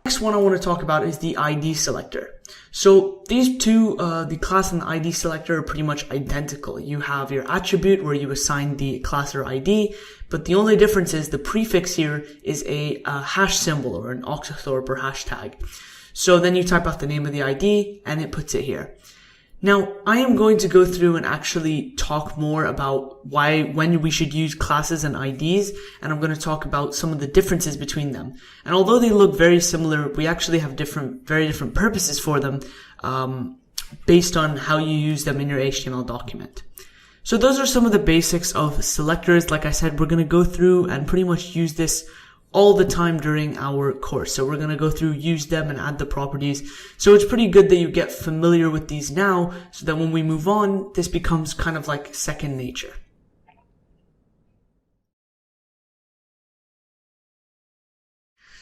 Next one I want to talk about is the ID selector. So these two, the class and the ID selector, are pretty much identical. You have your attribute where you assign the class or ID, but the only difference is the prefix here is a hash symbol or an octothorpe or hashtag. So then you type out the name of the ID and it puts it here. Now, I am going to go through and actually talk more about when we should use classes and IDs, and I'm going to talk about some of the differences between them. And although they look very similar, we actually have very different purposes for them, based on how you use them in your HTML document. So those are some of the basics of selectors. Like I said, we're going to go through and pretty much use this all the time during our course. So we're going to go through, use them, and add the properties. So it's pretty good that you get familiar with these now, so that when we move on, this becomes kind of like second nature.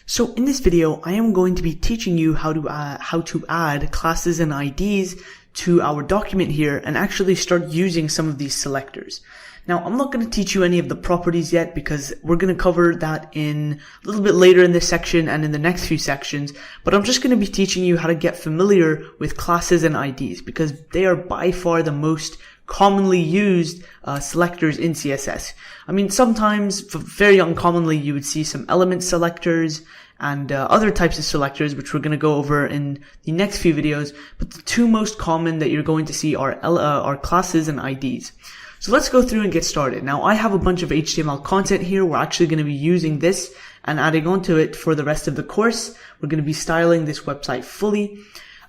So in this video, I am going to be teaching you how to add classes and IDs to our document here and actually start using some of these selectors. Now, I'm not going to teach you any of the properties yet because we're going to cover that in a little bit later in this section and in the next few sections, but I'm just going to be teaching you how to get familiar with classes and IDs because they are by far the most commonly used selectors in CSS. I mean, sometimes, very uncommonly, you would see some element selectors and other types of selectors, which we're going to go over in the next few videos, but the two most common that you're going to see are classes and IDs. So let's go through and get started. Now, I have a bunch of HTML content here. We're actually going to be using this and adding onto it for the rest of the course. We're going to be styling this website fully.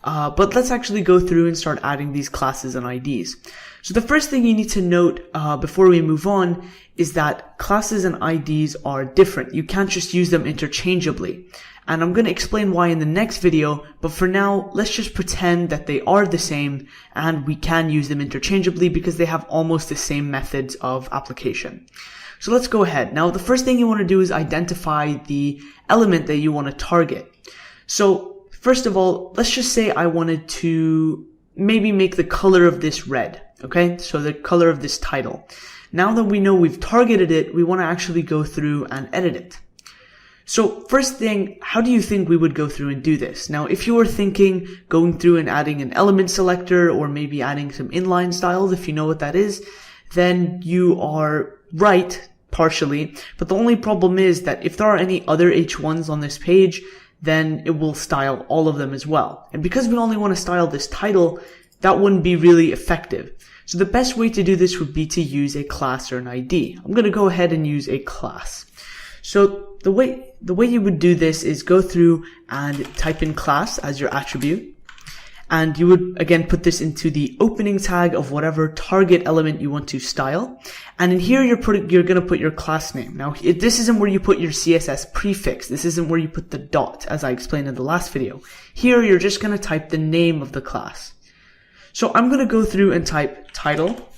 But let's actually go through and start adding these classes and IDs. So the first thing you need to note before we move on is that classes and IDs are different. You can't just use them interchangeably. And I'm going to explain why in the next video, but for now, let's just pretend that they are the same and we can use them interchangeably because they have almost the same methods of application. So let's go ahead. Now, the first thing you want to do is identify the element that you want to target. So first of all, let's just say I wanted to maybe make the color of this red. Okay, so the color of this title. Now that we know we've targeted it, we want to actually go through and edit it. So first thing, how do you think we would go through and do this? Now, if you were thinking going through and adding an element selector or maybe adding some inline styles, if you know what that is, then you are right partially. But the only problem is that if there are any other H1s on this page, then it will style all of them as well. And because we only want to style this title, that wouldn't be really effective. So the best way to do this would be to use a class or an ID. I'm going to go ahead and use a class. So the way you would do this is go through and type in class as your attribute. And you would again put this into the opening tag of whatever target element you want to style. And in here you're going to put your class name. Now this isn't where you put your CSS prefix. This isn't where you put the dot, as I explained in the last video. Here you're just going to type the name of the class. So I'm going to go through and type title,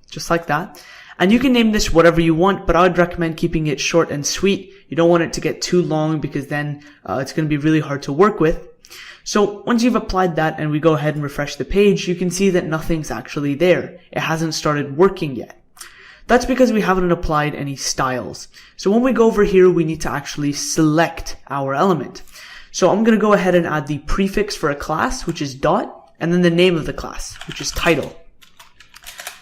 just like that. And you can name this whatever you want, but I would recommend keeping it short and sweet. You don't want it to get too long because then it's going to be really hard to work with. So once you've applied that and we go ahead and refresh the page, you can see that nothing's actually there. It hasn't started working yet. That's because we haven't applied any styles. So when we go over here, we need to actually select our element. So I'm going to go ahead and add the prefix for a class, which is dot, and then the name of the class, which is title.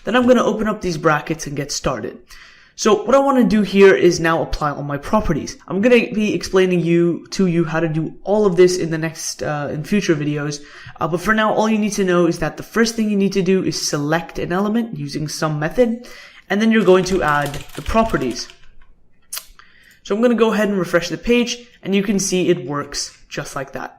Then I'm going to open up these brackets and get started. So what I want to do here is now apply all my properties. I'm going to be explaining to you how to do all of this in the next, in future videos. But for now, all you need to know is that the first thing you need to do is select an element using some method, and then you're going to add the properties. So I'm going to go ahead and refresh the page, and you can see it works just like that.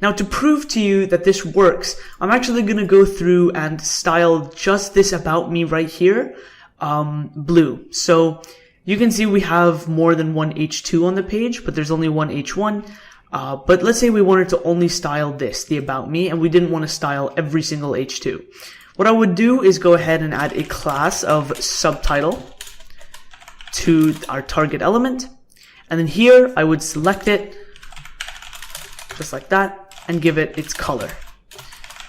Now, to prove to you that this works, I'm actually going to go through and style just this about me right here, blue. So you can see we have more than one H2 on the page, but there's only one H1. But let's say we wanted to only style this, the about me, and we didn't want to style every single H2. What I would do is go ahead and add a class of subtitle to our target element. And then here I would select it just like that and give it its color.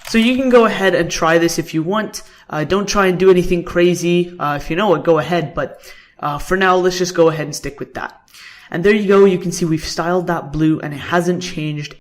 So you can go ahead and try this if you want. Don't try and do anything crazy. If you know it, go ahead. But for now, let's just go ahead and stick with that. And there you go. You can see we've styled that blue and it hasn't changed